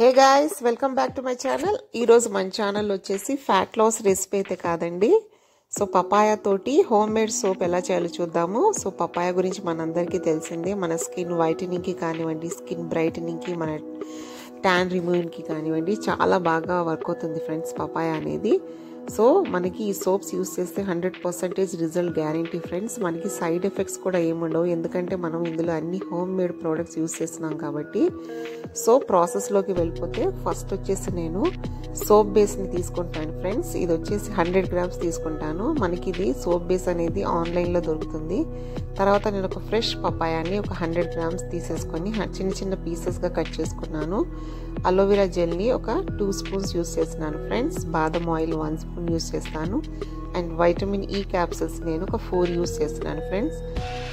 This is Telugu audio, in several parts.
Hey guys, welcome back to my channel. ఈరోజు మన ఛానల్ వచ్చేసి ఫ్యాట్ లాస్ రెసిపీ అయితే కాదండి. సో పపాయా తోటి హోమ్ మేడ్ సోప్ ఎలా చేయాలో చూద్దాము. సో పపాయా గురించి మనందరికీ తెలిసిందే. మన స్కిన్ వైటనింగ్కి కానివ్వండి, స్కిన్ బ్రైటనింగ్కి, మన ట్యాన్ రిమూవింగ్కి కానివ్వండి చాలా బాగా వర్క్ అవుతుంది ఫ్రెండ్స్ పపాయా అనేది. సో మనకి ఈ సోప్స్ యూస్ చేస్తే 100% రిజల్ట్ గ్యారంటీ ఫ్రెండ్స్. మనకి సైడ్ ఎఫెక్ట్స్ కూడా ఏముండవు, ఎందుకంటే మనం ఇందులో అన్ని హోమ్ మేడ్ ప్రోడక్ట్స్ యూస్ చేస్తున్నాం కాబట్టి. సో ప్రాసెస్లోకి వెళ్ళిపోతే ఫస్ట్ వచ్చేసి నేను సోప్ బేస్ని తీసుకుంటాను ఫ్రెండ్స్. ఇది వచ్చేసి 100 గ్రామ్స్ తీసుకుంటాను. మనకి ఇది సోప్ బేస్ అనేది ఆన్లైన్లో దొరుకుతుంది. తర్వాత నేను ఒక ఫ్రెష్ పపాయాని ఒక 100 గ్రామ్స్ తీసేసుకొని చిన్న చిన్న పీసెస్గా కట్ చేసుకున్నాను. అలోవెరా జెల్ని ఒక 2 స్పూన్స్ యూస్ చేస్తున్నాను ఫ్రెండ్స్. బాదం ఆయిల్ 1 స్పూన్ యూస్ చేస్తాను. అండ్ వైటమిన్ ఈ క్యాప్సిల్స్ నేను ఒక 4 యూస్ చేస్తున్నాను ఫ్రెండ్స్.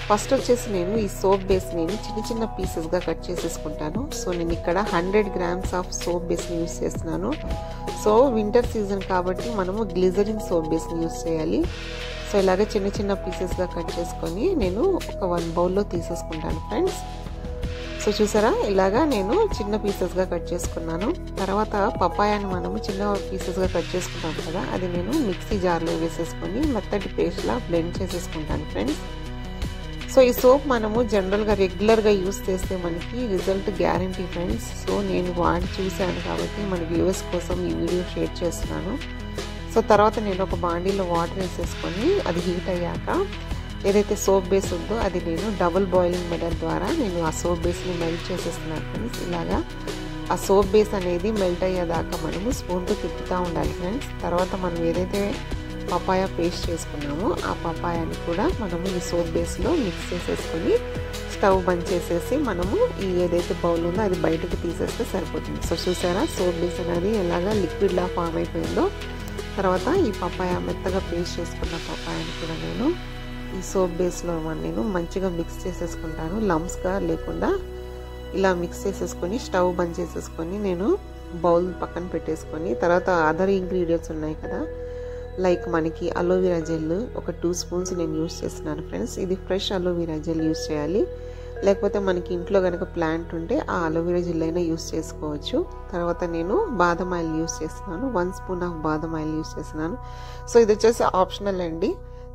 ఫస్ట్ వచ్చేసి నేను ఈ సోప్ బేస్ నేను చిన్న చిన్న పీసెస్గా కట్ చేసేసుకుంటాను. సో నేను ఇక్కడ 100 గ్రామ్స్ ఆఫ్ సోప్ బేస్ని యూస్ చేస్తున్నాను. సో వింటర్ సీజన్ కాబట్టి మనము గ్లిజరిన్ సోప్ బేస్ని యూస్ చేయాలి. సో ఇలాగే చిన్న చిన్న పీసెస్గా కట్ చేసుకొని నేను ఒక 1 బౌల్లో తీసేసుకుంటాను ఫ్రెండ్స్. సో చూసారా, ఇలాగా నేను చిన్న పీసెస్గా కట్ చేసుకున్నాను. తర్వాత పపాయాని మనము చిన్న పీసెస్గా కట్ చేసుకుంటాం కదా, అది నేను మిక్సీ జార్లో వేసేసుకొని మెత్తటి పేస్ట్లా బ్లెండ్ చేసేసుకుంటాను ఫ్రెండ్స్. సో ఈ సోప్ మనము జనరల్గా రెగ్యులర్గా యూస్ చేస్తే మనకి రిజల్ట్ గ్యారంటీ ఫ్రెండ్స్. సో నేను వాడి చూశాను కాబట్టి మన వ్యూవర్స్ కోసం ఈ వీడియో షేర్ చేస్తున్నాను. సో తర్వాత నేను ఒక బాండీలో వాటర్ వేసేసుకొని అది హీట్ అయ్యాక ఏదైతే సోప్ బేస్ ఉందో అది నేను డబుల్ బాయిలింగ్ మెథడ్ ద్వారా నేను ఆ సోప్ బేస్ని మెల్ట్ చేసేస్తున్నాను ఫ్రెండ్స్. ఇలాగా ఆ సోప్ బేస్ అనేది మెల్ట్ అయ్యేదాకా మనము స్పూన్తో తిప్పుతూ ఉండాలి ఫ్రెండ్స్. తర్వాత మనం ఏదైతే పపాయా పేస్ట్ చేసుకున్నామో ఆ పపాయాని కూడా మనము ఈ సోప్ బేస్లో మిక్స్ చేసేసుకొని స్టవ్ బంద్ చేసేసి మనము ఈ ఏదైతే బౌల్ ఉందో అది బయటకు తీసేస్తే సరిపోతుంది. సో చూసారా, సోప్ బేస్ అనేది ఎలాగా లిక్విడ్లా ఫామ్ అయిపోయిందో. తర్వాత ఈ పపాయా మెత్తగా పేస్ట్ చేసుకున్న పపాయాని కూడా నేను ఈ సోప్ బేస్లో నేను మంచిగా మిక్స్ చేసేసుకుంటాను. లంప్స్గా లేకుండా ఇలా మిక్స్ చేసేసుకొని స్టవ్ బంద్ చేసేసుకొని నేను బౌల్ పక్కన పెట్టేసుకొని తర్వాత అదర్ ఇంగ్రీడియంట్స్ ఉన్నాయి కదా, లైక్ మనకి అలోవెరా జెల్ ఒక 2 స్పూన్స్ నేను యూస్ చేస్తున్నాను ఫ్రెండ్స్. ఇది ఫ్రెష్ అలోవెరా జెల్ యూస్ చేయాలి, లేకపోతే మనకి ఇంట్లో కనుక ప్లాంట్ ఉంటే ఆ అలోవెరా జెల్ అయినా యూస్ చేసుకోవచ్చు. తర్వాత నేను బాదం ఆయిల్ యూస్ చేస్తున్నాను. 1 స్పూన్ ఆఫ్ బాదం ఆయిల్ యూస్ చేస్తున్నాను. సో ఇది వచ్చేసి ఆప్షనల్ అండి.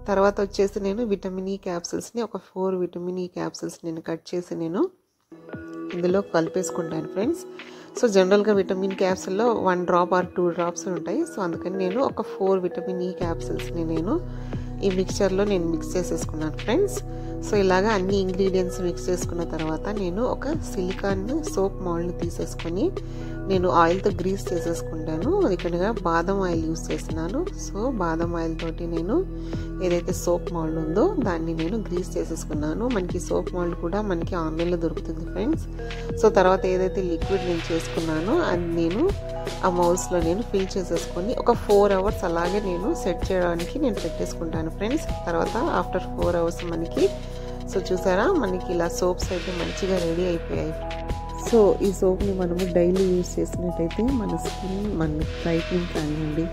తర్వాత వచ్చేసి నేను విటమిన్ ఈ క్యాప్సిల్స్ని ఒక 4 విటమిన్ ఈ క్యాప్సిల్స్ నేను కట్ చేసి నేను ఇందులో కలిపేసుకుంటాను ఫ్రెండ్స్. సో జనరల్గా విటమిన్ క్యాప్సిల్లో 1 డ్రాప్ ఆర్ 2 డ్రాప్స్ ఉంటాయి. సో అందుకని నేను ఒక 4 విటమిన్ ఈ క్యాప్సిల్స్ని నేను ఈ మిక్చర్లో నేను మిక్స్ చేసేసుకున్నాను ఫ్రెండ్స్. సో ఇలాగా అన్ని ఇంగ్రీడియంట్స్ మిక్స్ చేసుకున్న తర్వాత నేను ఒక సిలికాన్ సోప్ మౌల్డ్ని తీసేసుకొని నేను ఆయిల్తో గ్రీస్ చేసేసుకుంటాను. ఇక్కడ బాదం ఆయిల్ యూస్ చేస్తున్నాను. సో బాదం ఆయిల్ తోటి నేను ఏదైతే సోప్ మౌల్డ్ ఉందో దాన్ని నేను గ్రీస్ చేసేసుకున్నాను. మనకి సోప్ మౌల్డ్ కూడా మనకి ఆన్లైన్లో దొరుకుతుంది ఫ్రెండ్స్. సో తర్వాత ఏదైతే లిక్విడ్ నేను చేసుకున్నానో అది నేను ఆ మౌల్స్లో నేను ఫిల్ చేసేసుకొని ఒక 4 అవర్స్ అలాగే నేను సెట్ చేయడానికి నేను పెట్టేసుకుంటాను ఫ్రెండ్స్. తర్వాత ఆఫ్టర్ 4 అవర్స్ మనకి సో చూసారా, మనకి ఇలా సోప్స్ అయితే మంచిగా రెడీ అయిపోయాయి. సో ఈ సోప్ని మనము డైలీ యూజ్ చేసినట్టయితే మన స్కిన్ మన బ్రైట్నింగ్ కానివ్వండి,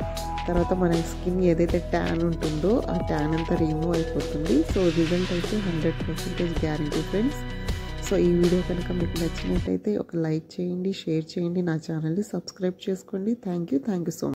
తర్వాత మన స్కిన్ ఏదైతే ట్యాన్ ఉంటుందో ఆ ట్యాన్ అంతా రిమూవ్ అయిపోతుంది. సో రిజల్ట్ అయితే 100% గ్యారంటీ ఫ్రెండ్స్. సో ఈ వీడియో కనుక మీకు నచ్చినట్టయితే ఒక లైక్ చేయండి, షేర్ చేయండి, నా ఛానల్ని సబ్స్క్రైబ్ చేసుకోండి. Thank you so much.